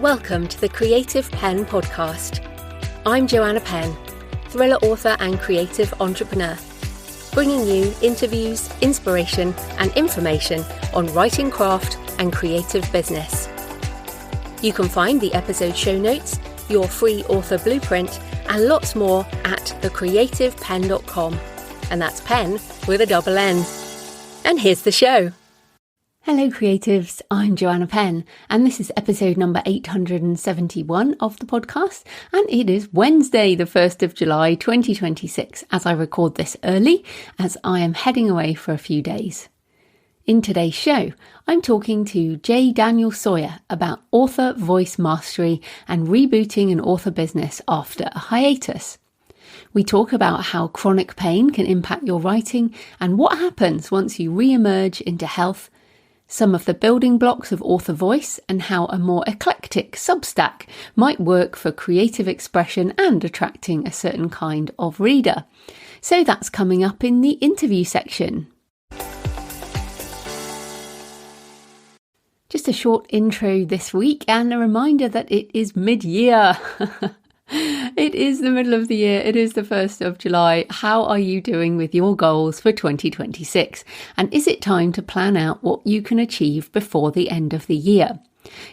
Welcome to the Creative Penn podcast. I'm Joanna Penn, thriller author and creative entrepreneur, bringing you interviews, inspiration and information on writing craft and creative business. You can find the episode show notes, your free author blueprint and lots more at thecreativepenn.com, and that's Penn with a double N. And here's the show. Hello creatives, I'm Joanna Penn and this is episode number 871 of the podcast, and it is Wednesday the 1st of July 2026 as I record this early as I am heading away for a few days. In today's show, I'm talking to J. Daniel Sawyer about author voice mastery and rebooting an author business after a hiatus. We talk about how chronic pain can impact your writing and what happens once you re-emerge into health, some of the building blocks of author voice and how a more eclectic Substack might work for creative expression and attracting a certain kind of reader. So that's coming up in the interview section. Just a short intro this week and a reminder that it is mid-year. It is the middle of the year. It is the 1st of July. How are you doing with your goals for 2026? And is it time to plan out what you can achieve before the end of the year?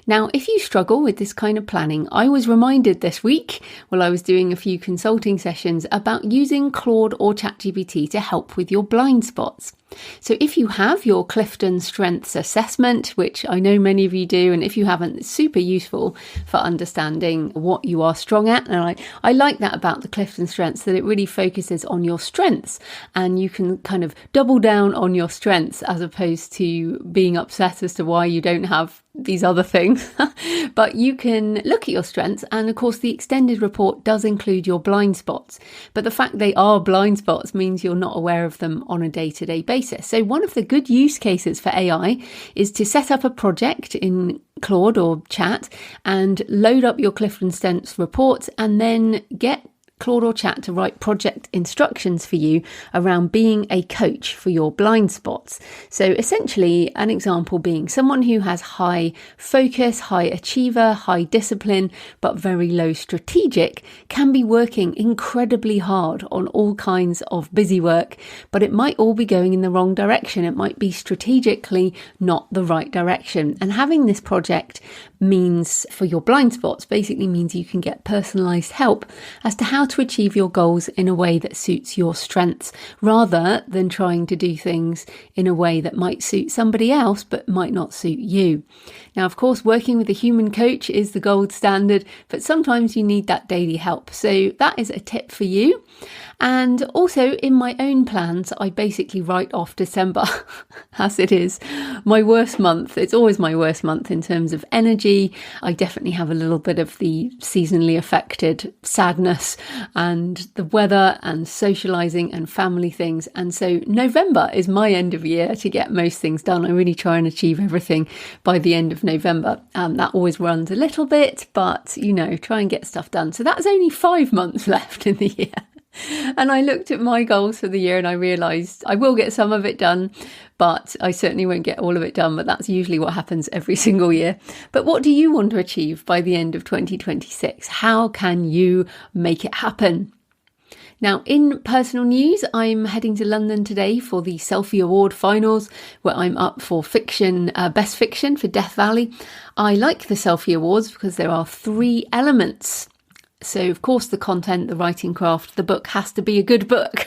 Now, if you struggle with this kind of planning, I was reminded this week while I was doing a few consulting sessions about using Claude or ChatGPT to help with your blind spots. So if you have your Clifton Strengths Assessment, which I know many of you do, and if you haven't, it's super useful for understanding what you are strong at. And I like that about the Clifton Strengths, that it really focuses on your strengths and you can kind of double down on your strengths as opposed to being upset as to why you don't have these other things. But you can look at your strengths, and of course the extended report does include your blind spots, but the fact they are blind spots means you're not aware of them on a day-to-day basis. So one of the good use cases for AI is to set up a project in Claude or Chat and load up your Clifton Strengths reports and then get Claude or Chat to write project instructions for you around being a coach for your blind spots. So essentially an example being someone who has high focus, high achiever, high discipline, but very low strategic can be working incredibly hard on all kinds of busy work, but it might all be going in the wrong direction. It might be strategically not the right direction. And having this project means for your blind spots basically means you can get personalized help as to how to achieve your goals in a way that suits your strengths rather than trying to do things in a way that might suit somebody else but might not suit you. Now, of course, working with a human coach is the gold standard, but sometimes you need that daily help. So that is a tip for you. And also in my own plans, I basically write off December as it is my worst month. It's always my worst month in terms of energy. I definitely have a little bit of the seasonally affected sadness and the weather and socializing and family things. And so November is my end of year to get most things done. I really try and achieve everything by the end of November. That always runs a little bit, but try and get stuff done. So that's only 5 months left in the year. And I looked at my goals for the year and I realised I will get some of it done, but I certainly won't get all of it done. But that's usually what happens every single year. But what do you want to achieve by the end of 2026? How can you make it happen? Now, in personal news, I'm heading to London today for the Selfie Award finals, where I'm up for fiction, best fiction for Death Valley. I like the Selfie Awards because there are 3 elements. So, of course, the content, the writing craft, the book has to be a good book.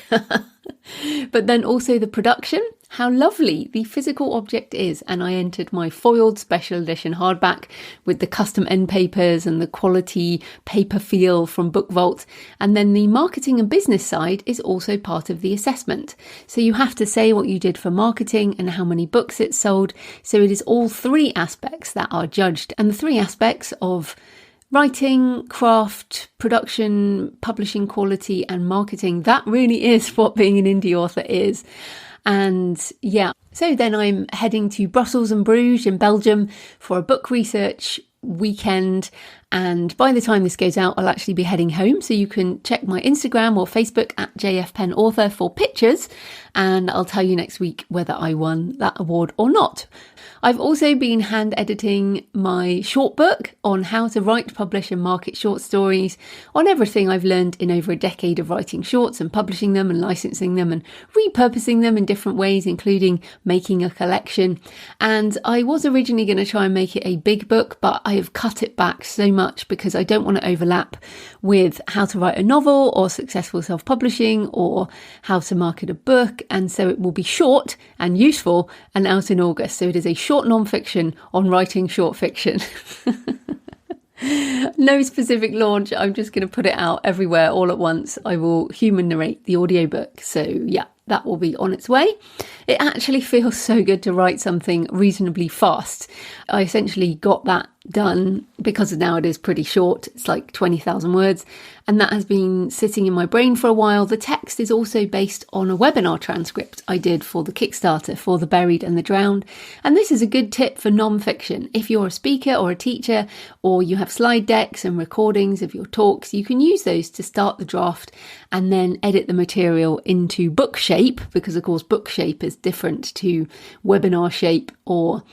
But then also the production, how lovely the physical object is. And I entered my foiled special edition hardback with the custom end papers and the quality paper feel from Book Vault. And then the marketing and business side is also part of the assessment. So you have to say what you did for marketing and how many books it sold. So it is all 3 aspects that are judged. And the 3 aspects of writing, craft, production, publishing quality and marketing, that really is what being an indie author is. And yeah, so then I'm heading to Brussels and Bruges in Belgium for a book research weekend. And by the time this goes out, I'll actually be heading home. So you can check my Instagram or Facebook at JF Penn Author for pictures. And I'll tell you next week whether I won that award or not. I've also been hand editing my short book on how to write, publish and market short stories, on everything I've learned in over a decade of writing shorts and publishing them and licensing them and repurposing them in different ways, including making a collection. And I was originally going to try and make it a big book, but I have cut it back so much because I don't want to overlap with how to write a novel or successful self-publishing or how to market a book. And so it will be short and useful and out in August. So it is a short non-fiction on writing short fiction. No specific launch. I'm just going to put it out everywhere all at once. I will human narrate the audiobook. So yeah, that will be on its way. It actually feels so good to write something reasonably fast. I essentially got that done because now it is pretty short. It's like 20,000 words. And that has been sitting in my brain for a while. The text is also based on a webinar transcript I did for the Kickstarter for The Buried and the Drowned. And this is a good tip for non-fiction. If you're a speaker or a teacher, or you have slide decks and recordings of your talks, you can use those to start the draft and then edit the material into book shape, because of course book shape is different to webinar shape or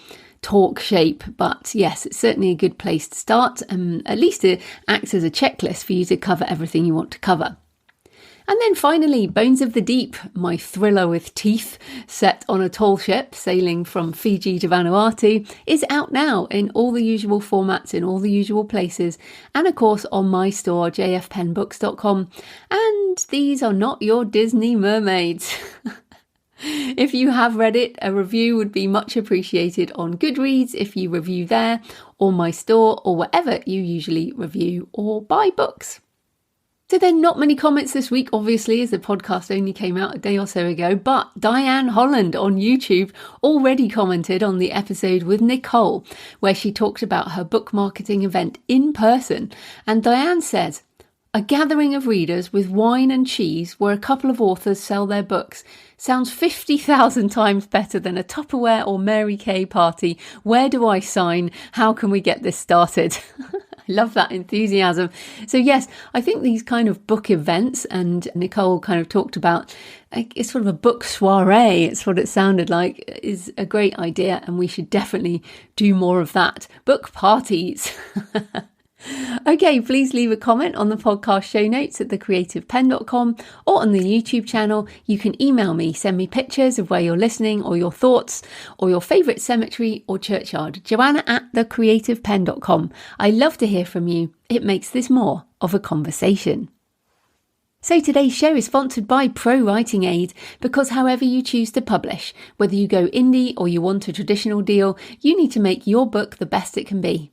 talk shape. But yes, it's certainly a good place to start. At least it acts as a checklist for you to cover everything you want to cover. And then finally, Bones of the Deep, my thriller with teeth set on a tall ship sailing from Fiji to Vanuatu, is out now in all the usual formats, in all the usual places, and of course on my store, jfpennbooks.com. And these are not your Disney mermaids. If you have read it, a review would be much appreciated on Goodreads if you review there, or my store, or wherever you usually review or buy books. So then, not many comments this week, obviously, as the podcast only came out a day or so ago, but Diane Holland on YouTube already commented on the episode with Nicole, where she talked about her book marketing event in person. And Diane says, "A gathering of readers with wine and cheese where a couple of authors sell their books sounds 50,000 times better than a Tupperware or Mary Kay party. Where do I sign? How can we get this started?" I love that enthusiasm. So yes, I think these kind of book events, and Nicole kind of talked about, it's sort of a book soiree, it's what it sounded like, is a great idea, and we should definitely do more of that. Book parties. Okay, please leave a comment on the podcast show notes at thecreativepenn.com or on the YouTube channel. You can email me, send me pictures of where you're listening or your thoughts or your favourite cemetery or churchyard. Joanna@thecreativepenn.com. I love to hear from you. It makes this more of a conversation. So today's show is sponsored by Pro Writing Aid, because however you choose to publish, whether you go indie or you want a traditional deal, you need to make your book the best it can be.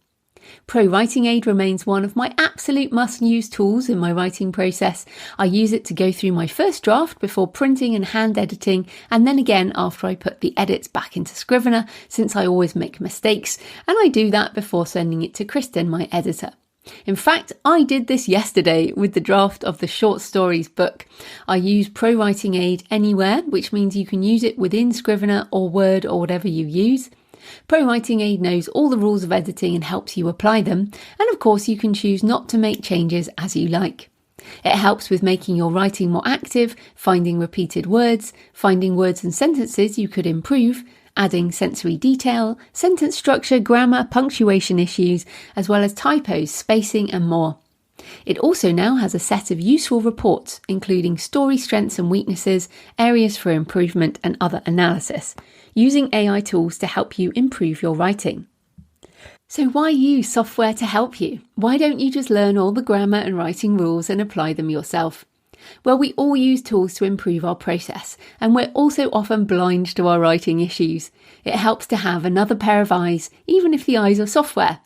Pro Writing Aid remains one of my absolute must-use tools in my writing process. I use it to go through my first draft before printing and hand editing, and then again after I put the edits back into Scrivener, since I always make mistakes, and I do that before sending it to Kristen, my editor. In fact, I did this yesterday with the draft of the short stories book. I use Pro Writing Aid anywhere, which means you can use it within Scrivener or Word or whatever you use. Pro Writing Aid knows all the rules of editing and helps you apply them, and of course you can choose not to make changes as you like. It helps with making your writing more active, finding repeated words, finding words and sentences you could improve, adding sensory detail, sentence structure, grammar, punctuation issues, as well as typos, spacing and more. It also now has a set of useful reports, including story strengths and weaknesses, areas for improvement and other analysis, using AI tools to help you improve your writing. So why use software to help you? Why don't you just learn all the grammar and writing rules and apply them yourself? Well, we all use tools to improve our process, and we're also often blind to our writing issues. It helps to have another pair of eyes, even if the eyes are software.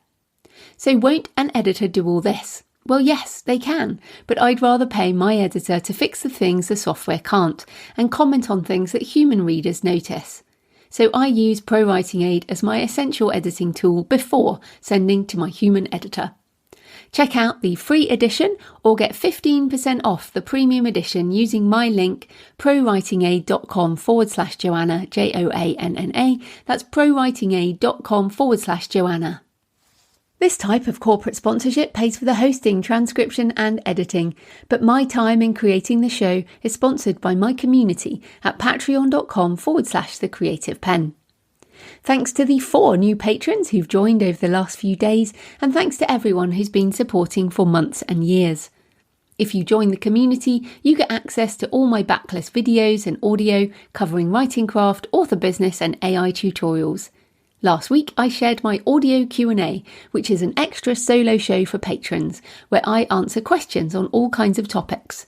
So won't an editor do all this? Well, yes, they can, but I'd rather pay my editor to fix the things the software can't and comment on things that human readers notice. So I use Pro Writing Aid as my essential editing tool before sending to my human editor. Check out the free edition or get 15% off the premium edition using my link prowritingaid.com/Joanna, Joanna. That's prowritingaid.com/Joanna. This type of corporate sponsorship pays for the hosting, transcription and editing, but my time in creating the show is sponsored by my community at patreon.com/thecreativepenn. Thanks to the 4 new patrons who've joined over the last few days, and thanks to everyone who's been supporting for months and years. If you join the community, you get access to all my backlist videos and audio covering writing craft, author business and AI tutorials. Last week, I shared my audio Q&A, which is an extra solo show for patrons, where I answer questions on all kinds of topics.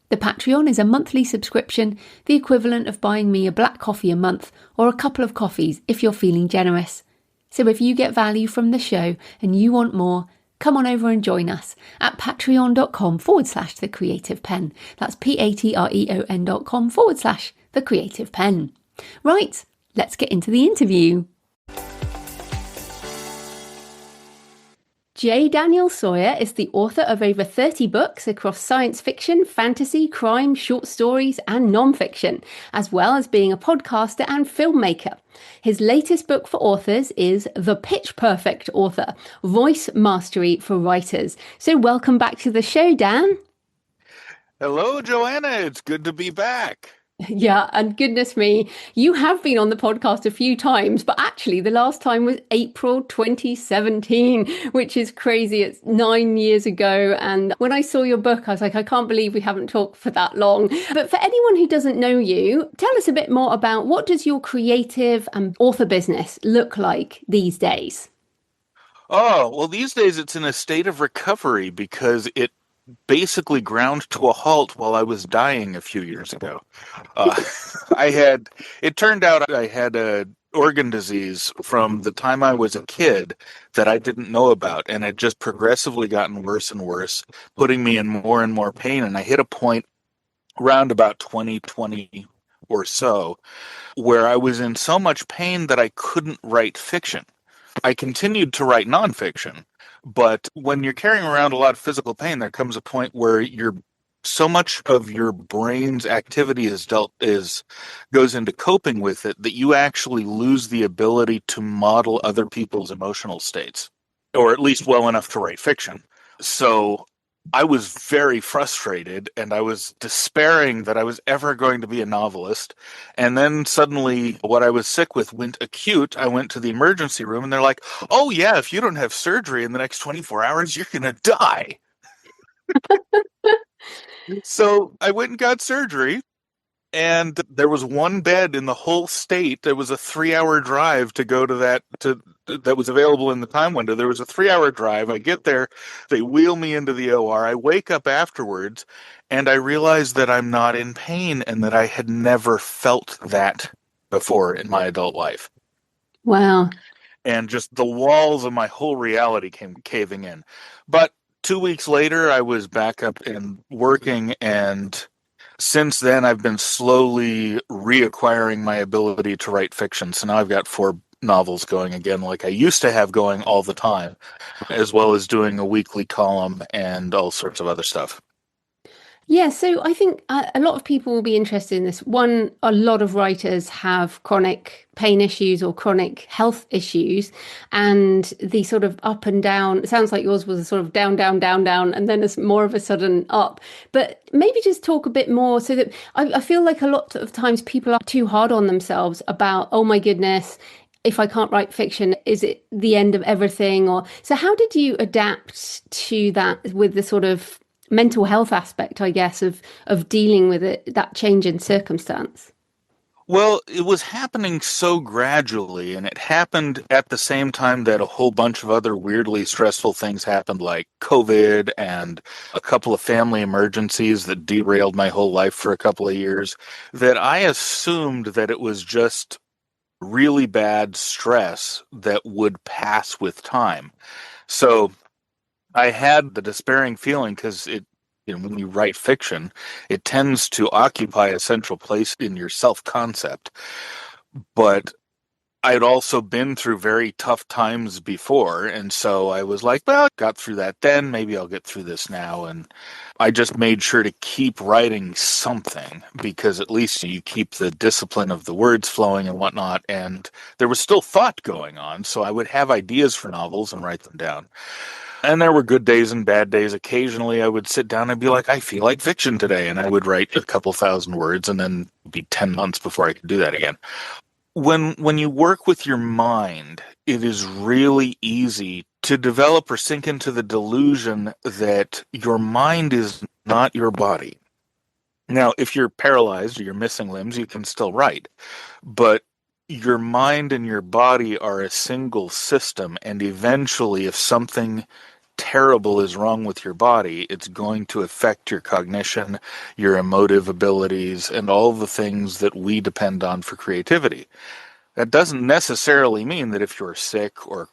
The Patreon is a monthly subscription, the equivalent of buying me a black coffee a month or a couple of coffees if you're feeling generous. So if you get value from the show and you want more, come on over and join us at patreon.com/thecreativepenn. That's patreon.com/thecreativepenn. Right, let's get into the interview. J. Daniel Sawyer is the author of over 30 books across science fiction, fantasy, crime, short stories, and non-fiction, as well as being a podcaster and filmmaker. His latest book for authors is The Pitch Perfect Author, Voice Mastery for Writers. So welcome back to the show, Dan. Hello, Joanna. It's good to be back. Yeah, and goodness me, you have been on the podcast a few times, but actually the last time was April 2017, which is crazy. It's 9 years ago. And when I saw your book, I was like, I can't believe we haven't talked for that long. But for anyone who doesn't know you, tell us a bit more about what does your creative and author business look like these days? Oh, well, these days it's in a state of recovery because it basically ground to a halt while I was dying a few years ago. It turned out I had a organ disease from the time I was a kid that I didn't know about, and it just progressively gotten worse and worse, putting me in more and more pain. And I hit a point around about 2020 or so where I was in so much pain that I couldn't write fiction. I continued to write nonfiction, but when you're carrying around a lot of physical pain, there comes a point where so much of your brain's activity goes into coping with it that you actually lose the ability to model other people's emotional states, or at least well enough to write fiction. So I was very frustrated, and I was despairing that I was ever going to be a novelist. And then suddenly what I was sick with went acute. I went to the emergency room, and they're like, oh yeah, if you don't have surgery in the next 24 hours, you're going to die. So I went and got surgery, and there was one bed in the whole state. There was a 3-hour drive to go to that was available in the time window. There was a 3-hour drive. I get there, they wheel me into the OR. I wake up afterwards, and I realize that I'm not in pain and that I had never felt that before in my adult life. Wow. And just the walls of my whole reality came caving in. But 2 weeks later, I was back up and working, and since then, I've been slowly reacquiring my ability to write fiction. So now I've got 4 novels going again, like I used to have going all the time, as well as doing a weekly column and all sorts of other stuff. Yeah, so I think a lot of people will be interested in this. One, a lot of writers have chronic pain issues or chronic health issues, and the sort of up and down, it sounds like yours was a sort of down, down, down, down, and then it's more of a sudden up. But maybe just talk a bit more so that I feel like a lot of times people are too hard on themselves about, oh my goodness, if I can't write fiction, is it the end of everything? Or so how did you adapt to that with the sort of mental health aspect, I guess, of dealing with it, that change in circumstance? Well, it was happening so gradually, and it happened at the same time that a whole bunch of other weirdly stressful things happened, like COVID and a couple of family emergencies that derailed my whole life for a couple of years, that I assumed that it was just really bad stress that would pass with time. So I had the despairing feeling because when you write fiction, it tends to occupy a central place in your self-concept. But I'd also been through very tough times before, and so I was like, well, I got through that then, maybe I'll get through this now. And I just made sure to keep writing something because at least you keep the discipline of the words flowing and whatnot. And there was still thought going on, so I would have ideas for novels and write them down. And there were good days and bad days. Occasionally, I would sit down and be like, I feel like fiction today. And I would write a couple thousand words and then be 10 months before I could do that again. When you work with your mind, it is really easy to develop or sink into the delusion that your mind is not your body. Now, if you're paralyzed or you're missing limbs, you can still write, but your mind and your body are a single system, and eventually, if something terrible is wrong with your body, it's going to affect your cognition, your emotive abilities, and all the things that we depend on for creativity. That doesn't necessarily mean that if you're sick or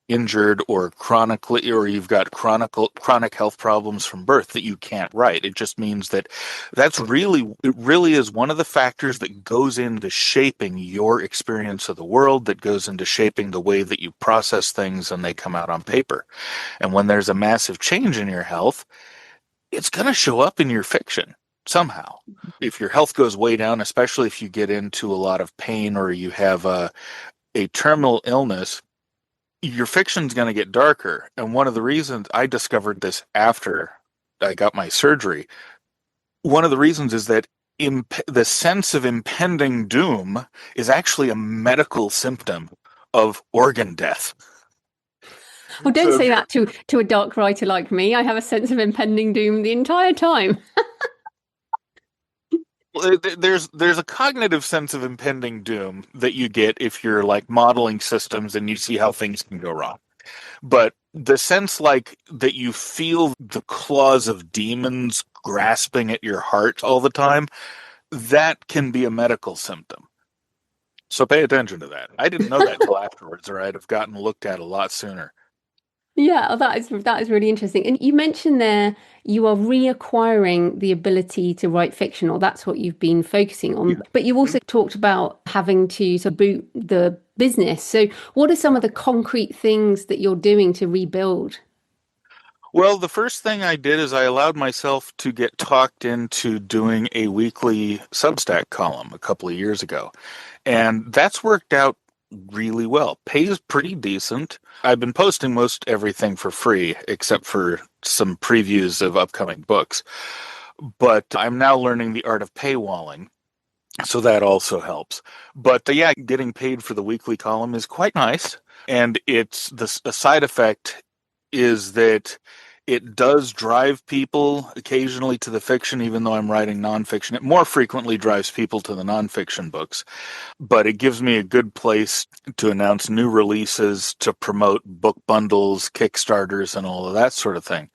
injured or chronically, or you've got chronic health problems from birth, that you can't write. It just means that it really is one of the factors that goes into shaping your experience of the world, that goes into shaping the way that you process things and they come out on paper. And when there's a massive change in your health, it's going to show up in your fiction somehow. If your health goes way down, especially if you get into a lot of pain or you have a terminal illness, your fiction's going to get darker. And one of the reasons I discovered this after I got my surgery, one of the reasons is that the sense of impending doom is actually a medical symptom of organ death. Well, don't So say that to a dark writer like me. I have a sense of impending doom the entire time. there's a cognitive sense of impending doom that you get if you're like modeling systems and you see how things can go wrong. But the sense like that you feel the claws of demons grasping at your heart all the time, that can be a medical symptom. So pay attention to that. I didn't know that till afterwards, or I'd have gotten looked at a lot sooner. Yeah, that is really interesting. And you mentioned there you are reacquiring the ability to write fiction, or that's what you've been focusing on. But you also talked about having to sort of boot the business. So what are some of the concrete things that you're doing to rebuild? Well, the first thing I did is I allowed myself to get talked into doing a weekly Substack column a couple of years ago. And that's worked out really well. Pays pretty decent. I've been posting most everything for free, except for some previews of upcoming books. But I'm now learning the art of paywalling, so that also helps. But yeah, getting paid for the weekly column is quite nice. And it's the side effect is that it does drive people occasionally to the fiction, even though I'm writing nonfiction. It more frequently drives people to the nonfiction books, but it gives me a good place to announce new releases, to promote book bundles, Kickstarters, and all of that sort of thing.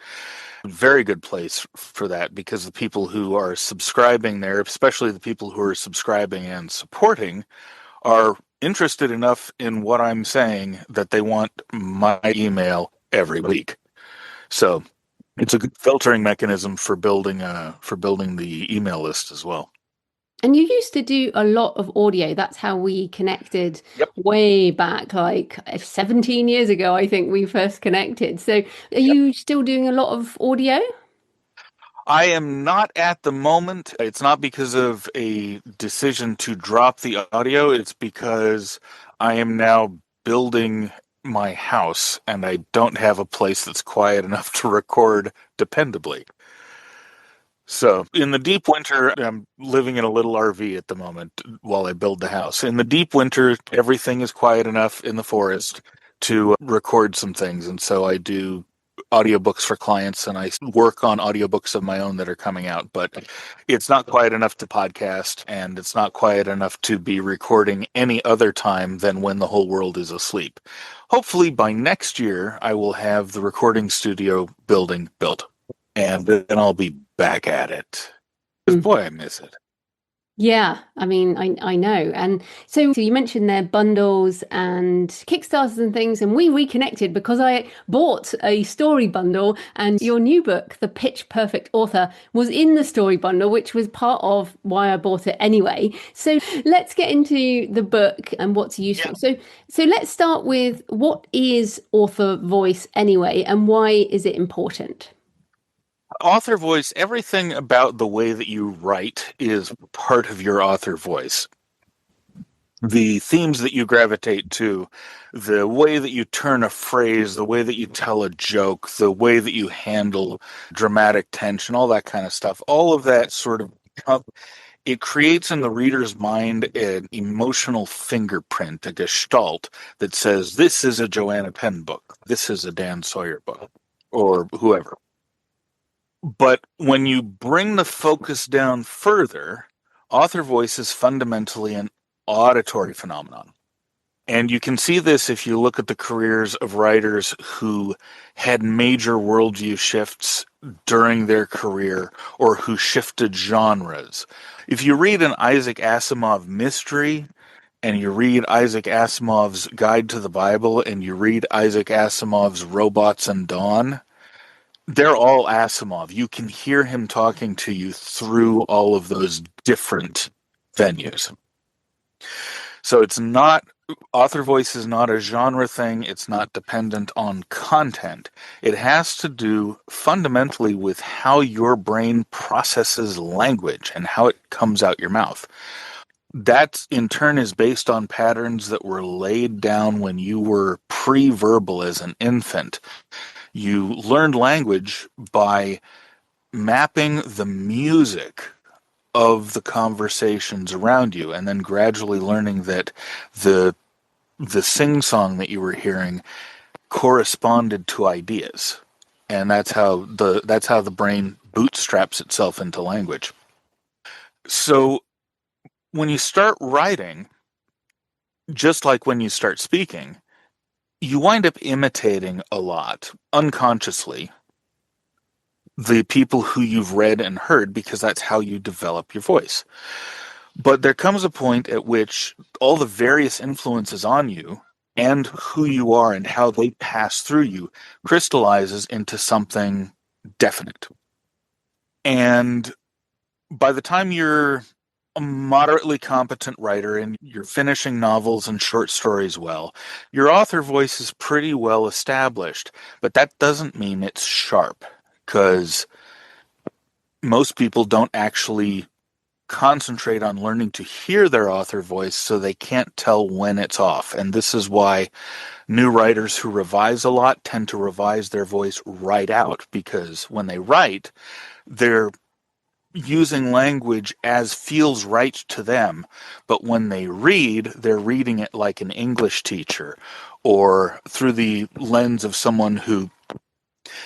Very good place for that because the people who are subscribing there, especially the people who are subscribing and supporting, are interested enough in what I'm saying that they want my email every week. So it's a good filtering mechanism for building the email list as well. And you used to do a lot of audio. That's how we connected Yep. way back, like 17 years ago, I think we first connected. So are Yep. you still doing a lot of audio? I am not at the moment. It's not because of a decision to drop the audio. It's because I am now building my house and I don't have a place that's quiet enough to record dependably. So in the deep winter, I'm living in a little RV at the moment while I build the house. In the deep winter, everything is quiet enough in the forest to record some things. And so I do audiobooks for clients and I work on audiobooks of my own that are coming out. But it's not quiet enough to podcast and it's not quiet enough to be recording any other time than when the whole world is asleep. Hopefully by next year, I will have the recording studio building built and then I'll be back at it. Because boy, I miss it. Yeah, I mean, I know. And so you mentioned their bundles and Kickstarters and things, and we reconnected because I bought a story bundle, and your new book, The Pitch Perfect Author, was in the story bundle, which was part of why I bought it anyway. So let's get into the book and what's Yeah. useful. So let's start with what is author voice anyway, and why is it important? Author voice, everything about the way that you write is part of your author voice. The themes that you gravitate to, the way that you turn a phrase, the way that you tell a joke, the way that you handle dramatic tension, all that kind of stuff, all of that sort of it creates in the reader's mind an emotional fingerprint, a gestalt that says, this is a Joanna Penn book, this is a Dan Sawyer book, or whoever. But when you bring the focus down further, author voice is fundamentally an auditory phenomenon. And you can see this if you look at the careers of writers who had major worldview shifts during their career or who shifted genres. If you read an Isaac Asimov mystery and you read Isaac Asimov's Guide to the Bible and you read Isaac Asimov's Robots and Dawn, they're all Asimov. You can hear him talking to you through all of those different venues. So it's not, author voice is not a genre thing. It's not dependent on content. It has to do fundamentally with how your brain processes language and how it comes out your mouth. That in turn is based on patterns that were laid down when you were pre-verbal as an infant. You learned language by mapping the music of the conversations around you and then gradually learning that the sing-song that you were hearing corresponded to ideas. And that's how the brain bootstraps itself into language. So when you start writing, just like when you start speaking, you wind up imitating a lot unconsciously the people who you've read and heard because that's how you develop your voice. But there comes a point at which all the various influences on you and who you are and how they pass through you crystallizes into something definite. And by the time you're a moderately competent writer and you're finishing novels and short stories well, your author voice is pretty well established. But that doesn't mean it's sharp, because most people don't actually concentrate on learning to hear their author voice, so they can't tell when it's off. And this is why new writers who revise a lot tend to revise their voice right out, because when they write, they're using language as feels right to them. But when they read, they're reading it like an English teacher or through the lens of someone who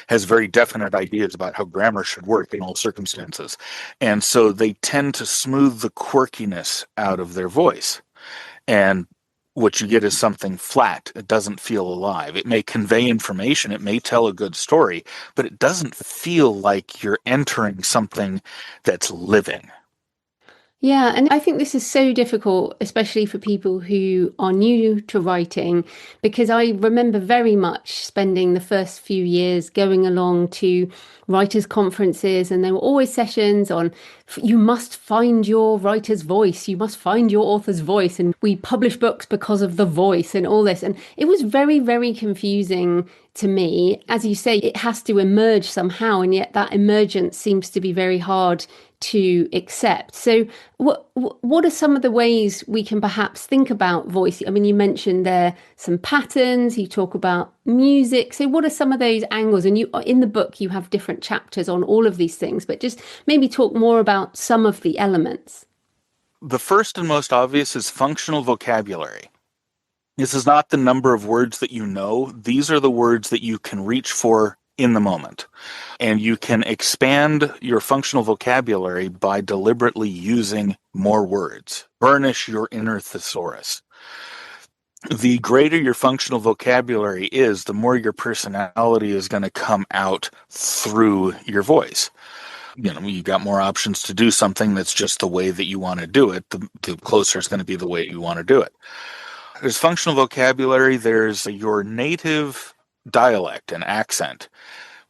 has very definite ideas about how grammar should work in all circumstances. And so they tend to smooth the quirkiness out of their voice. And what you get is something flat. It doesn't feel alive. It may convey information, it may tell a good story, but it doesn't feel like you're entering something that's living. Yeah, and I think this is so difficult, especially for people who are new to writing, because I remember very much spending the first few years going along to writers' conferences, and there were always sessions on you must find your writer's voice, you must find your author's voice, and we publish books because of the voice and all this. And it was very, very confusing to me. As you say, it has to emerge somehow, and yet that emergence seems to be very hard to accept. So, what are some of the ways we can perhaps think about voice? I mean, you mentioned there some patterns. You talk about music. So, what are some of those angles? And you in the book you have different chapters on all of these things, but just maybe talk more about some of the elements. The first and most obvious is functional vocabulary. This is not the number of words that you know. These are the words that you can reach for in the moment. And you can expand your functional vocabulary by deliberately using more words. Burnish your inner thesaurus. The greater your functional vocabulary is, the more your personality is going to come out through your voice. You got more options to do something that's just the way that you want to do it, the closer it's going to be the way you want to do it. There's functional vocabulary, there's your native dialect and accent.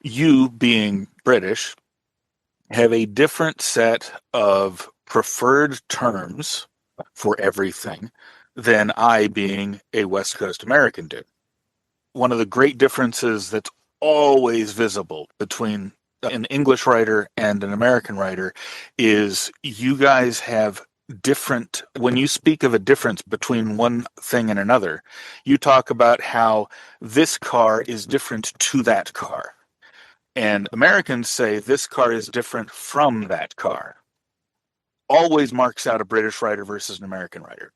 You, being British, have a different set of preferred terms for everything than I, being a West Coast American, do. One of the great differences that's always visible between an English writer and an American writer is you guys have different, when you speak of a difference between one thing and another, you talk about how this car is different to that car. And Americans say this car is different from that car. Always marks out a British writer versus an American writer.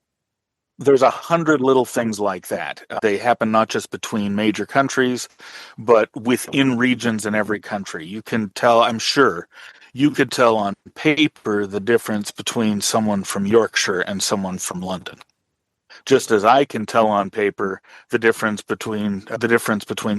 There's 100 little things like that. They happen not just between major countries, but within regions in every country. You can tell, I'm sure, you could tell on paper the difference between someone from Yorkshire and someone from London. Just as I can tell on paper the difference between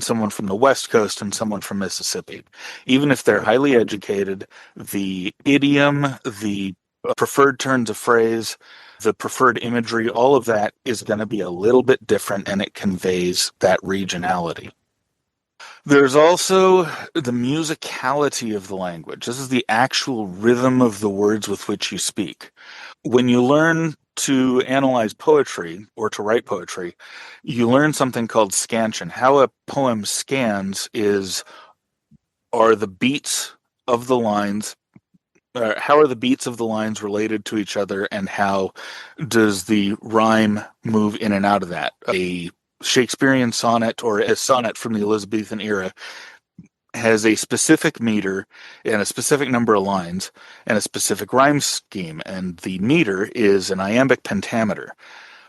someone from the West Coast and someone from Mississippi. Even if they're highly educated, the idiom, the preferred turns of phrase, the preferred imagery, all of that is going to be a little bit different, and it conveys that regionality. There's also the musicality of the language. This is the actual rhythm of the words with which you speak. When you learn to analyze poetry or to write poetry, you learn something called scansion. How a poem scans are the beats of the lines. How are the beats of the lines related to each other, and how does the rhyme move in and out of that? A Shakespearean sonnet or a sonnet from the Elizabethan era has a specific meter and a specific number of lines and a specific rhyme scheme, and the meter is an iambic pentameter.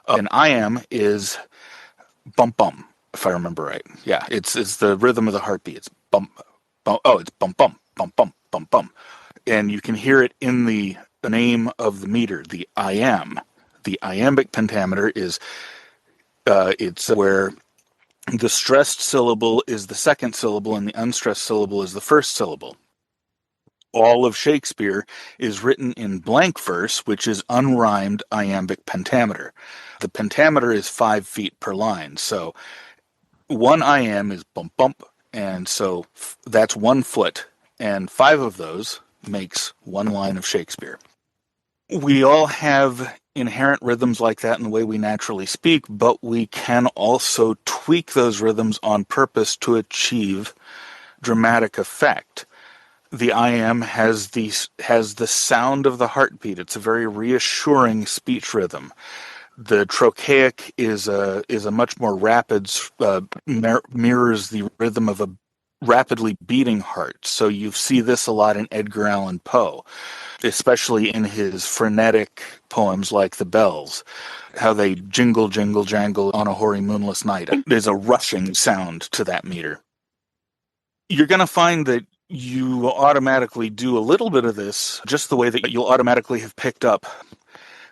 An iamb is bum bum, if I remember right. Yeah, it's the rhythm of the heartbeat. It's bum bum. Oh, it's bum bum bum bum bum bum. And you can hear it in the name of the meter, the iamb. The iambic pentameter is it's where the stressed syllable is the second syllable and the unstressed syllable is the first syllable. All of Shakespeare is written in blank verse, which is unrhymed iambic pentameter. The pentameter is 5 feet per line, so one iamb is bump bump, and so that's 1 foot, and 5 of those makes 1 line of Shakespeare. We all have inherent rhythms like that in the way we naturally speak, but we can also tweak those rhythms on purpose to achieve dramatic effect. The iamb has the sound of the heartbeat. It's a very reassuring speech rhythm. The trochaic is a much more rapid, mirrors the rhythm of a rapidly beating heart. So you see this a lot in Edgar Allan Poe, especially in his frenetic poems like The Bells, how they jingle, jingle, jangle on a hoary moonless night. There's a rushing sound to that meter. You're going to find that you automatically do a little bit of this, just the way that you'll automatically have picked up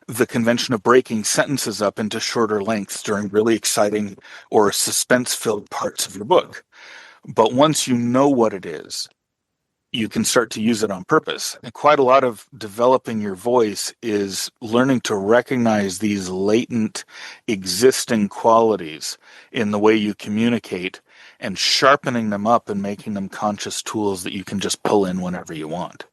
the convention of breaking sentences up into shorter lengths during really exciting or suspense-filled parts of your book. But once you know what it is, you can start to use it on purpose. And quite a lot of developing your voice is learning to recognize these latent, existing qualities in the way you communicate and sharpening them up and making them conscious tools that you can just pull in whenever you want.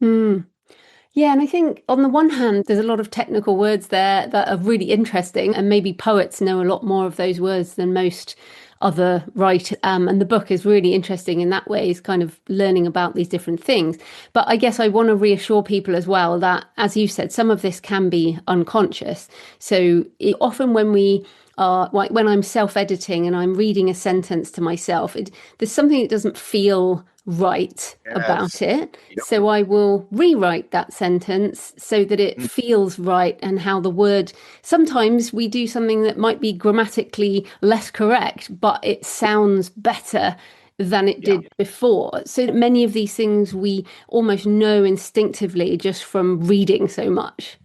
Yeah, and I think on the one hand, there's a lot of technical words there that are really interesting, and maybe poets know a lot more of those words than most other writers. And the book is really interesting in that way, is kind of learning about these different things. But I guess I want to reassure people as well that, as you said, some of this can be unconscious. So often when when I'm self-editing and I'm reading a sentence to myself, there's something that doesn't feel right about it. Yep. So I will rewrite that sentence so that it feels right, and how the word, sometimes we do something that might be grammatically less correct, but it sounds better than it did before. So many of these things we almost know instinctively just from reading so much.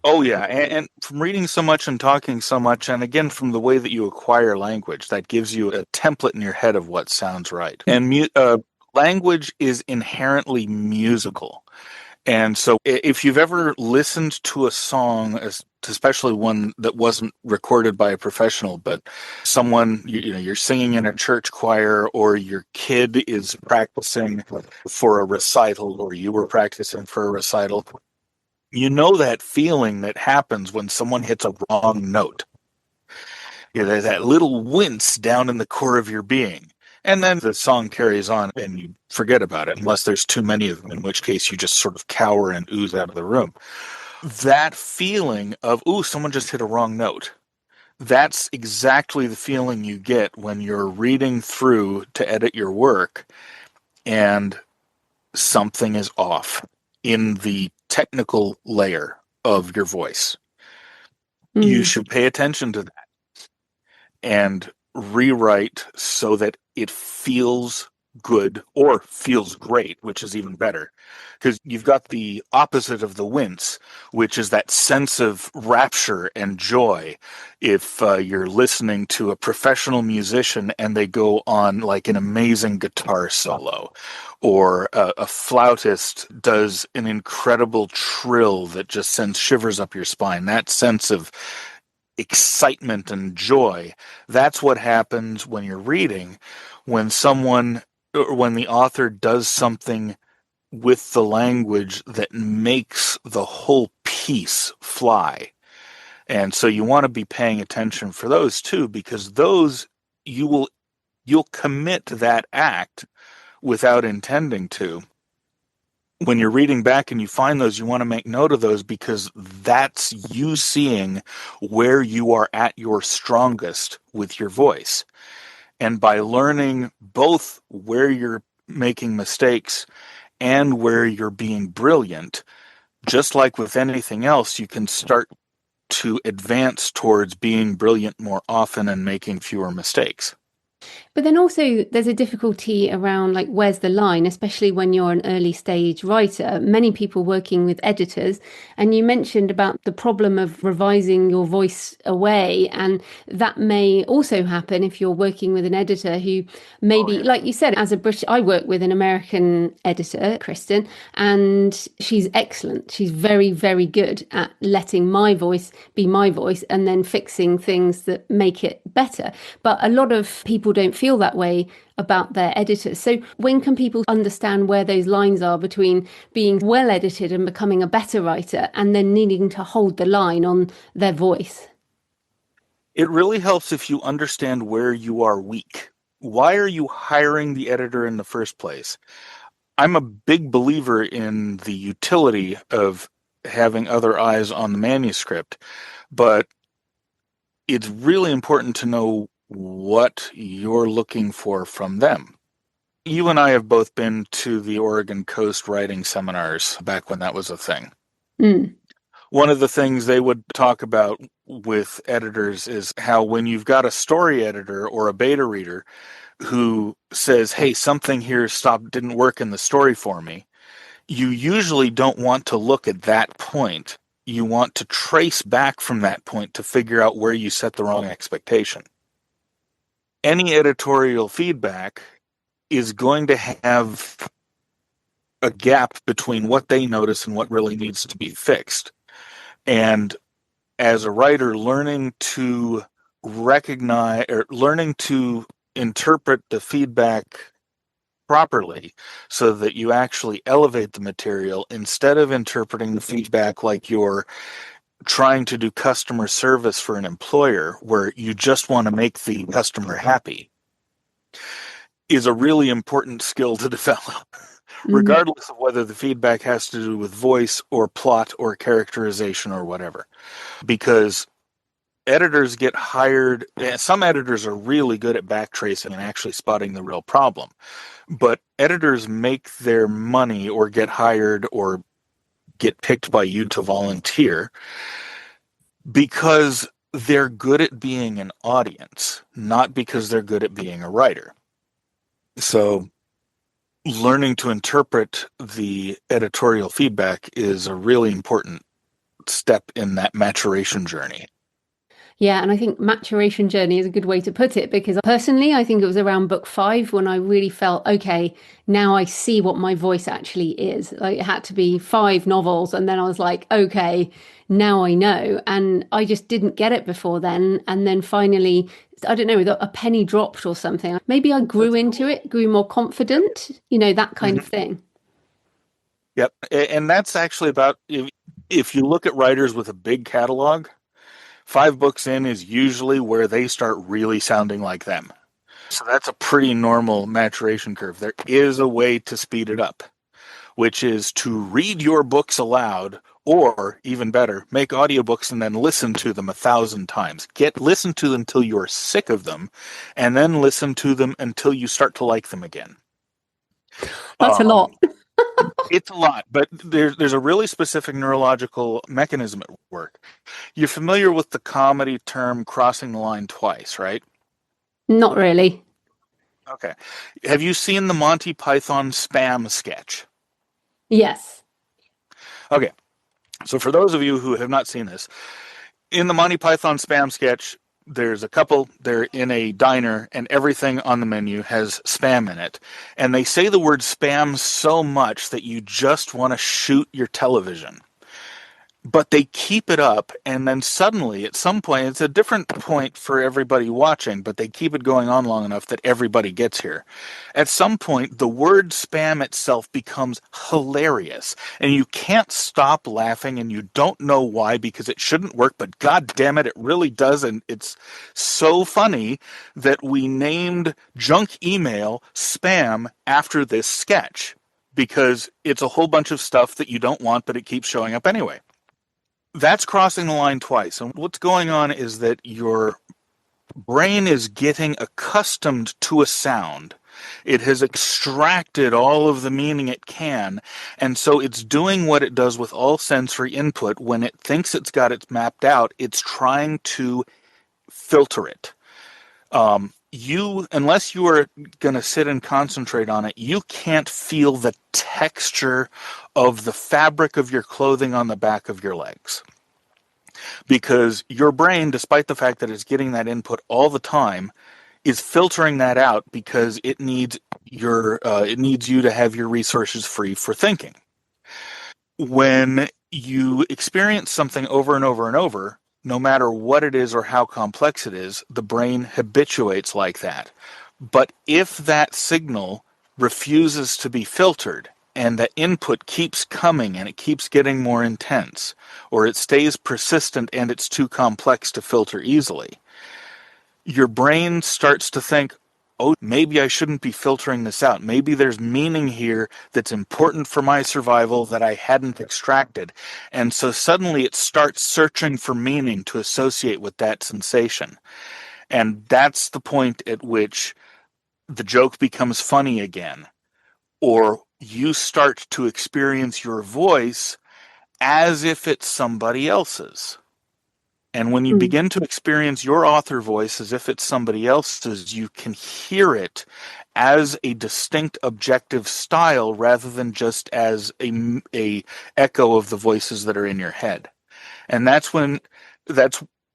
Oh, yeah. And from reading so much and talking so much, and again, from the way that you acquire language, that gives you a template in your head of what sounds right. And Language is inherently musical. And so if you've ever listened to a song, especially one that wasn't recorded by a professional, but someone, you're singing in a church choir, or your kid is practicing for a recital, or you were practicing for a recital, you know that feeling that happens when someone hits a wrong note. There's that little wince down in the core of your being. And then the song carries on and you forget about it, unless there's too many of them, in which case you just sort of cower and ooze out of the room. That feeling of, ooh, someone just hit a wrong note. That's exactly the feeling you get when you're reading through to edit your work and something is off in the technical layer of your voice. You should pay attention to that and rewrite so that it feels good or feels great, which is even better. Because you've got the opposite of the wince, which is that sense of rapture and joy. If you're listening to a professional musician and they go on like an amazing guitar solo, or a flautist does an incredible trill that just sends shivers up your spine, that sense of excitement and joy. That's what happens when you're reading, when someone or when the author does something with the language that makes the whole piece fly. And so you want to be paying attention for those too, because those you'll commit that act without intending to. When you're reading back and you find those, you want to make note of those, because that's you seeing where you are at your strongest with your voice. And by learning both where you're making mistakes and where you're being brilliant, just like with anything else, you can start to advance towards being brilliant more often and making fewer mistakes. But then also there's a difficulty around like where's the line, especially when you're an early stage writer. Many people working with editors, and you mentioned about the problem of revising your voice away, and that may also happen if you're working with an editor who maybe, like you said, as a British, I work with an American editor, Kristen, and she's excellent. She's very, very good at letting my voice be my voice and then fixing things that make it better. But a lot of people don't feel that way about their editors. So when can people understand where those lines are between being well edited and becoming a better writer and then needing to hold the line on their voice? It really helps if you understand where you are weak. Why are you hiring the editor in the first place? I'm a big believer in the utility of having other eyes on the manuscript, but it's really important to know what you're looking for from them. You and I have both been to the Oregon Coast writing seminars back when that was a thing. One of the things they would talk about with editors is how when you've got a story editor or a beta reader who says, hey, something here didn't work in the story for me, you usually don't want to look at that point. You want to trace back from that point to figure out where you set the wrong expectation. Any editorial feedback is going to have a gap between what they notice and what really needs to be fixed. And as a writer, learning to recognize or learning to interpret the feedback properly so that you actually elevate the material instead of interpreting the feedback like you're trying to do customer service for an employer where you just want to make the customer happy, is a really important skill to develop, regardless of whether the feedback has to do with voice or plot or characterization or whatever. Because editors get hired, some editors are really good at backtracing and actually spotting the real problem. But editors make their money or get hired or get picked by you to volunteer because they're good at being an audience, not because they're good at being a writer. So learning to interpret the editorial feedback is a really important step in that maturation journey. Yeah, and I think maturation journey is a good way to put it because personally, I think it was around book 5 when I really felt, okay, now I see what my voice actually is. Like it had to be 5 novels, and then I was like, okay, now I know. And I just didn't get it before then. And then finally, I don't know, a penny dropped or something. Maybe I grew That's into cool. it, grew more Yep. confident, that kind of Hmm. thing. Yep. And that's actually about if you look at writers with a big catalog, 5 books in is usually where they start really sounding like them. So that's a pretty normal maturation curve. There is a way to speed it up, which is to read your books aloud, or even better, make audiobooks and then listen to them 1,000 times. Listen to them until you're sick of them, and then listen to them until you start to like them again. That's a Um, lot. it's a lot, but there's a really specific neurological mechanism at work. You're familiar with the comedy term crossing the line twice, right? Not really. Okay. Have you seen the Monty Python spam sketch? Yes. Okay. So for those of you who have not seen this, in the Monty Python spam sketch, there's a couple, they're in a diner, and everything on the menu has spam in it. And they say the word spam so much that you just want to shoot your television. But they keep it up, and then suddenly, at some point, it's a different point for everybody watching, but they keep it going on long enough that everybody gets here. At some point, the word spam itself becomes hilarious, and you can't stop laughing, and you don't know why because it shouldn't work, but god damn it, it really does, and it's so funny that we named junk email spam after this sketch because it's a whole bunch of stuff that you don't want, but it keeps showing up anyway. That's crossing the line twice. And what's going on is that your brain is getting accustomed to a sound. It has extracted all of the meaning it can, and so it's doing what it does with all sensory input. When it thinks it's got it mapped out, it's trying to filter it. Unless you are going to sit and concentrate on it, you can't feel the texture of the fabric of your clothing on the back of your legs because your brain, despite the fact that it's getting that input all the time, is filtering that out because it needs you to have your resources free for thinking. When you experience something over and over and over, no matter what it is or how complex it is, the brain habituates like that. But if that signal refuses to be filtered and the input keeps coming and it keeps getting more intense, or it stays persistent and it's too complex to filter easily, your brain starts to think, oh, maybe I shouldn't be filtering this out. Maybe there's meaning here that's important for my survival that I hadn't extracted. And so suddenly it starts searching for meaning to associate with that sensation. And that's the point at which the joke becomes funny again, or you start to experience your voice as if it's somebody else's. And when you Mm. begin to experience your author voice as if it's somebody else's, you can hear it as a distinct objective style rather than just as a echo of the voices that are in your head. And that's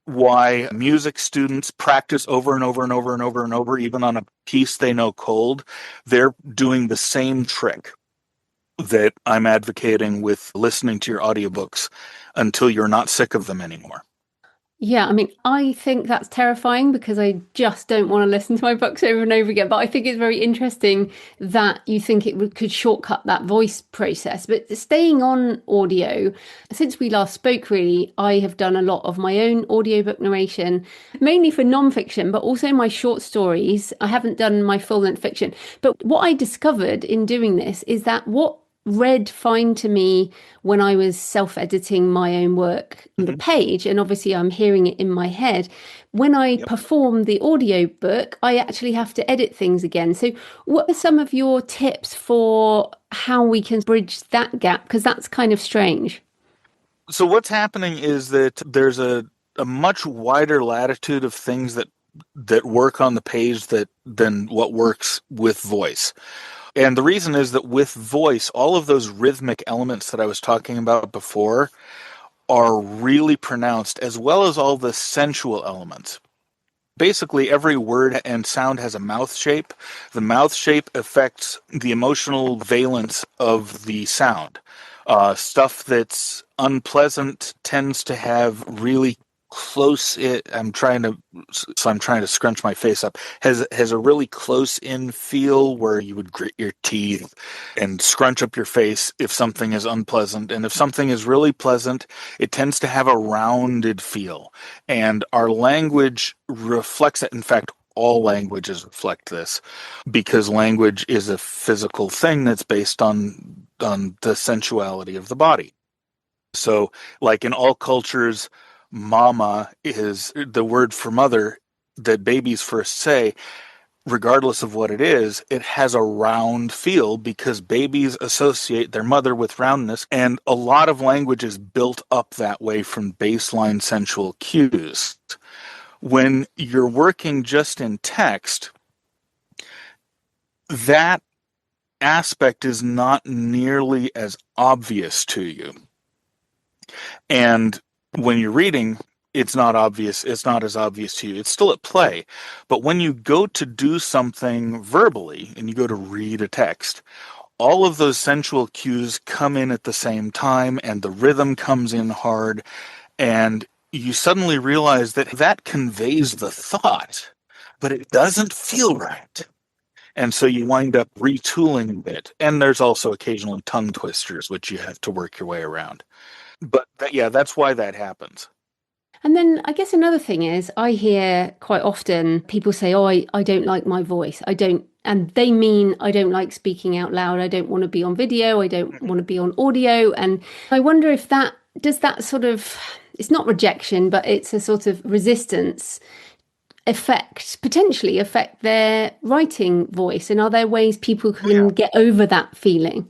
why music students practice over and over and over and over and over, even on a piece they know cold. They're doing the same trick that I'm advocating with listening to your audiobooks until you're not sick of them anymore. Yeah, I mean, I think that's terrifying because I just don't want to listen to my books over and over again. But I think it's very interesting that you think could shortcut that voice process. But staying on audio, since we last spoke, really, I have done a lot of my own audiobook narration, mainly for nonfiction, but also my short stories. I haven't done my full length fiction. But what I discovered in doing this is that what read fine to me when I was self-editing my own work on the Mm-hmm. page, and obviously I'm hearing it in my head. When I Yep. perform the audiobook, I actually have to edit things again. So what are some of your tips for how we can bridge that gap? Because that's kind of strange. So what's happening is that there's a much wider latitude of things that work on the page than what works with voice. And the reason is that with voice, all of those rhythmic elements that I was talking about before are really pronounced, as well as all the sensual elements. Basically, every word and sound has a mouth shape. The mouth shape affects the emotional valence of the sound. Stuff that's unpleasant tends to have really close. I'm trying to scrunch my face up. Has a really close in feel where you would grit your teeth and scrunch up your face if something is unpleasant, and if something is really pleasant, it tends to have a rounded feel. And our language reflects it. In fact, all languages reflect this because language is a physical thing that's based on the sensuality of the body. So, like in all cultures, mama is the word for mother that babies first say. Regardless of what it has a round feel because babies associate their mother with roundness, and a lot of language is built up that way from baseline sensual cues. When you're working just in text, that aspect is not nearly as obvious to you. And when you're reading, it's not obvious. It's not as obvious to you. It's still at play. But when you go to do something verbally and you go to read a text, all of those sensual cues come in at the same time and the rhythm comes in hard. And you suddenly realize that that conveys the thought, but it doesn't feel right. And so you wind up retooling a bit. And there's also occasionally tongue twisters, which you have to work your way around. But yeah, that's why that happens. And then I guess another thing is I hear quite often people say, oh, I don't like my voice. I don't, and they mean I don't like speaking out loud. I don't want to be on video. I don't want to be on audio. And I wonder if that sort of, it's not rejection, but it's a sort of resistance potentially affect their writing voice. And are there ways people can get over that feeling?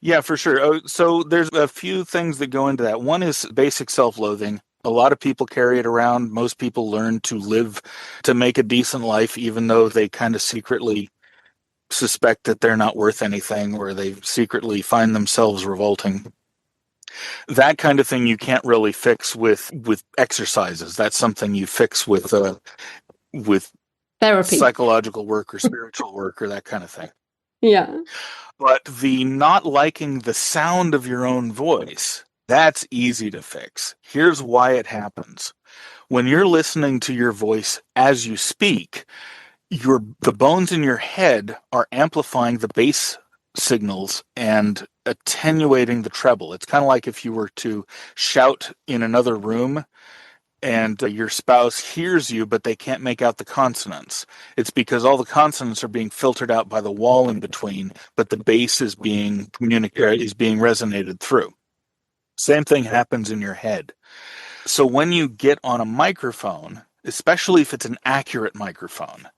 Yeah, for sure. So there's a few things that go into that. One is basic self-loathing. A lot of people carry it around. Most people learn to make a decent life, even though they kind of secretly suspect that they're not worth anything, or they secretly find themselves revolting. That kind of thing you can't really fix with exercises. That's something you fix with Therapy, psychological work or spiritual work or that kind of thing. Yeah. But the not liking the sound of your own voice, that's easy to fix. Here's why it happens. When you're listening to your voice as you speak, the bones in your head are amplifying the bass signals and attenuating the treble. It's kind of like if you were to shout in another room and your spouse hears you, but they can't make out the consonants. It's because all the consonants are being filtered out by the wall in between, but the bass is being resonated through. Same thing happens in your head. So when you get on a microphone, especially if it's an accurate microphone,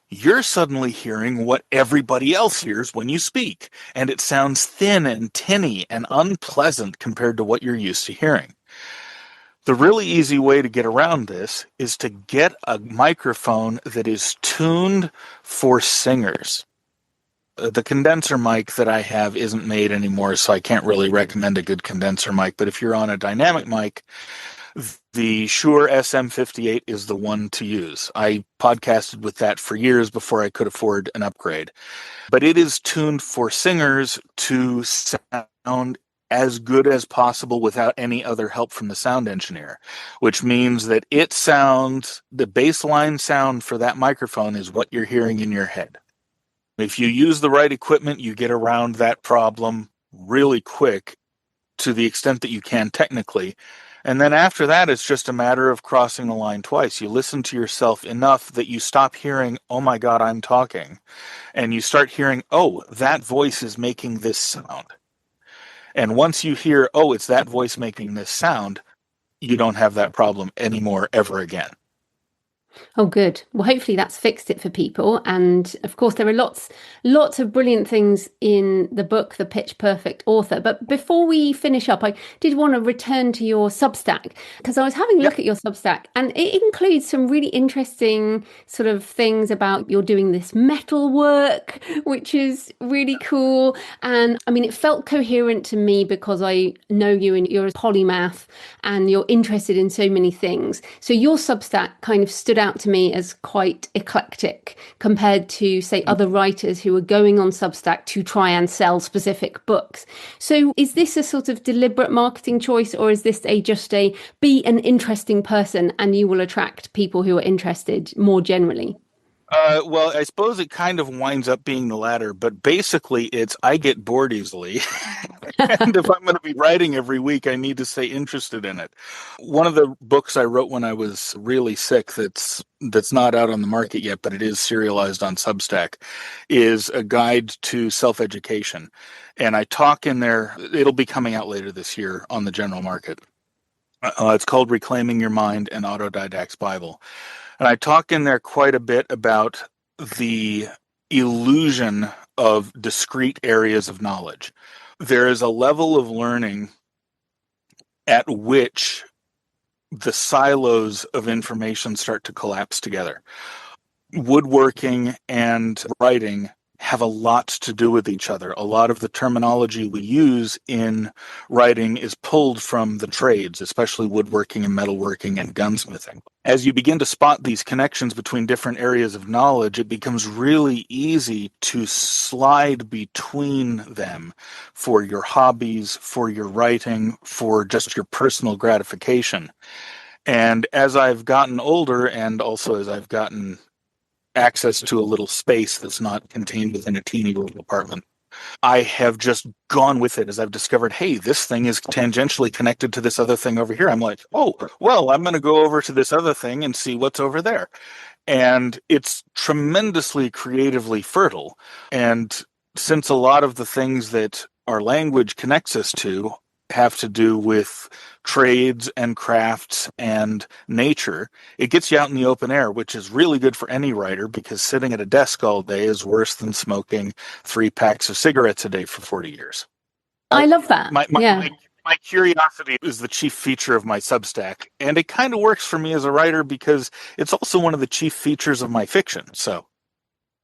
you're suddenly hearing what everybody else hears when you speak, and it sounds thin and tinny and unpleasant compared to what you're used to hearing. The really easy way to get around this is to get a microphone that is tuned for singers. The condenser mic that I have isn't made anymore, so I can't really recommend a good condenser mic. But if you're on a dynamic mic, the Shure SM58 is the one to use. I podcasted with that for years before I could afford an upgrade. But it is tuned for singers to sound as good as possible without any other help from the sound engineer, which means that the baseline sound for that microphone is what you're hearing in your head. If you use the right equipment, you get around that problem really quick to the extent that you can technically. And then after that, it's just a matter of crossing the line twice. You listen to yourself enough that you stop hearing, oh my God, I'm talking. And you start hearing, oh, that voice is making this sound. And once you hear, oh, it's that voice making this sound, you don't have that problem anymore ever again. Oh, good. Well, hopefully that's fixed it for people. And of course, there are lots of brilliant things in the book, The Pitch Perfect Author. But before we finish up, I did want to return to your Substack because I was having a Yep. look at your Substack and it includes some really interesting sort of things about you're doing this metal work, which is really cool. And I mean, it felt coherent to me because I know you and you're a polymath and you're interested in so many things. So your Substack kind of stood out to me as quite eclectic compared to, say, other writers who are going on Substack to try and sell specific books. So is this a sort of deliberate marketing choice, or is this just a be an interesting person and you will attract people who are interested more generally? Well, I suppose it kind of winds up being the latter, but basically it's I get bored easily. And if I'm going to be writing every week, I need to stay interested in it. One of the books I wrote when I was really sick that's not out on the market yet, but it is serialized on Substack, is a guide to self-education. And I talk in there, it'll be coming out later this year on the general market. It's called Reclaiming Your Mind, an Autodidact's Bible. And I talk in there quite a bit about the illusion of discrete areas of knowledge. There is a level of learning at which the silos of information start to collapse together. Woodworking and writing have a lot to do with each other. A lot of the terminology we use in writing is pulled from the trades, especially woodworking and metalworking and gunsmithing. As you begin to spot these connections between different areas of knowledge, it becomes really easy to slide between them for your hobbies, for your writing, for just your personal gratification. And as I've gotten older, and also as I've gotten access to a little space that's not contained within a teeny little apartment, I have just gone with it as I've discovered, hey, this thing is tangentially connected to this other thing over here. I'm like, oh, well, I'm going to go over to this other thing and see what's over there. And it's tremendously creatively fertile. And since a lot of the things that our language connects us to have to do with trades and crafts and nature, it gets you out in the open air, which is really good for any writer because sitting at a desk all day is worse than smoking 3 packs of cigarettes a day for 40 years. I love that. My curiosity is the chief feature of my Substack, and it kind of works for me as a writer because it's also one of the chief features of my fiction. So,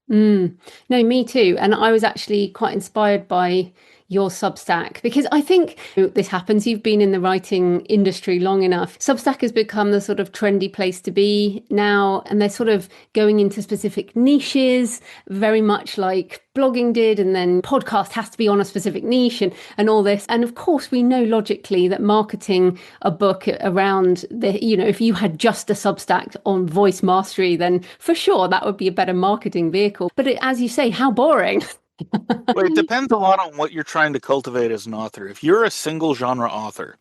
No, me too. And I was actually quite inspired by your Substack because I think this happens. You've been in the writing industry long enough. Substack has become the sort of trendy place to be now, and they're sort of going into specific niches, very much like blogging did, and then podcast has to be on a specific niche and all this. And of course, we know logically that marketing a book around if you had just a Substack on voice mastery, then for sure that would be a better marketing vehicle. But as you say, how boring. well, it depends a lot on what you're trying to cultivate as an author. If you're a single genre author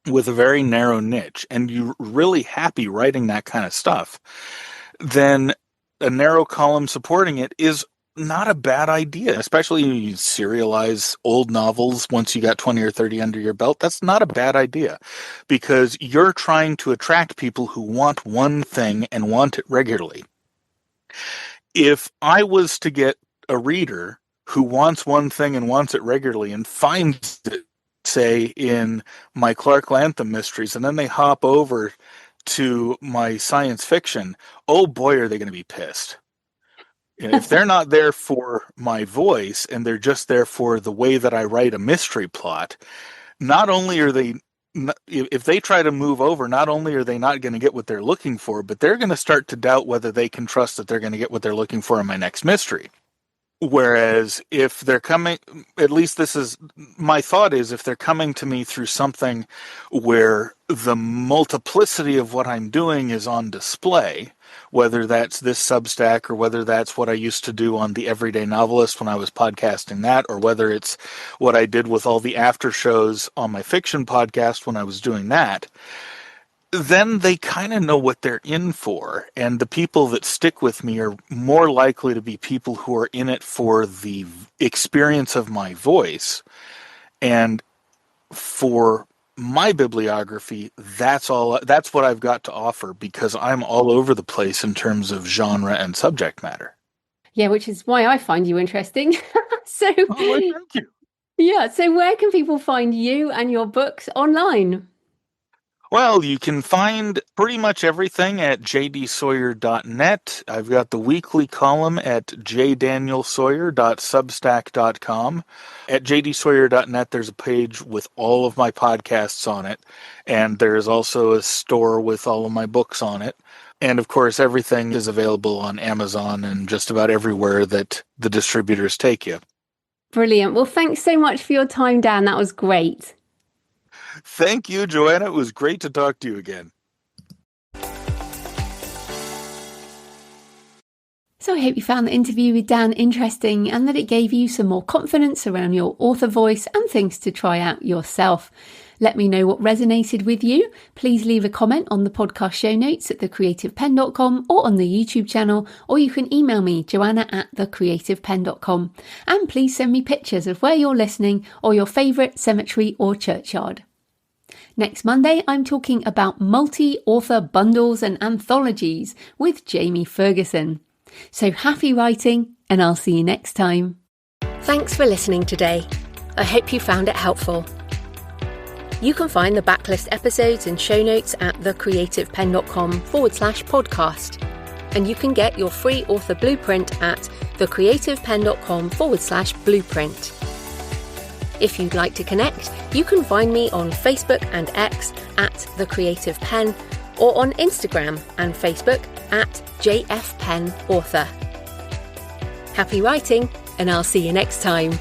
with a very narrow niche and you're really happy writing that kind of stuff, then a narrow column supporting it is not a bad idea, especially when you serialize old novels once you got 20 or 30 under your belt. That's not a bad idea because you're trying to attract people who want one thing and want it regularly. If I was to get a reader who wants one thing and wants it regularly and finds it, say, in my Clark Lantham mysteries, and then they hop over to my science fiction, oh boy, are they going to be pissed. If they're not there for my voice and they're just there for the way that I write a mystery plot, not only are they, if they try to move over, not only are they not going to get what they're looking for, but they're going to start to doubt whether they can trust that they're going to get what they're looking for in my next mystery. Whereas if they're coming, at least this is my thought, is if they're coming to me through something where the multiplicity of what I'm doing is on display, whether that's this Substack or whether that's what I used to do on The Everyday Novelist when I was podcasting that, or whether it's what I did with all the after shows on my fiction podcast when I was doing that, then they kind of know what they're in for. And the people that stick with me are more likely to be people who are in it for the experience of my voice and for my bibliography, that's what I've got to offer, because I'm all over the place in terms of genre and subject matter. Yeah, which is why I find you interesting. So, Oh, well, thank you. yeah, so where can people find you and your books online? Well, you can find pretty much everything at jdsawyer.net. I've got the weekly column at jdanielsawyer.substack.com. At jdsawyer.net, there's a page with all of my podcasts on it, and there's also a store with all of my books on it. And of course, everything is available on Amazon and just about everywhere that the distributors take you. Brilliant. Well, thanks so much for your time, Dan. That was great. Thank you, Joanna. It was great to talk to you again. So I hope you found the interview with Dan interesting and that it gave you some more confidence around your author voice and things to try out yourself. Let me know what resonated with you. Please leave a comment on the podcast show notes at thecreativepenn.com or on the YouTube channel, or you can email me, joanna@thecreativepenn.com. And please send me pictures of where you're listening or your favourite cemetery or churchyard. Next Monday, I'm talking about multi-author bundles and anthologies with Jamie Ferguson. So happy writing, and I'll see you next time. Thanks for listening today. I hope you found it helpful. You can find the backlist episodes and show notes at thecreativepenn.com/podcast. And you can get your free author blueprint at thecreativepenn.com/blueprint. If you'd like to connect, you can find me on Facebook and X at The Creative Penn, or on Instagram and Facebook at JFPennAuthor. Happy writing, and I'll see you next time.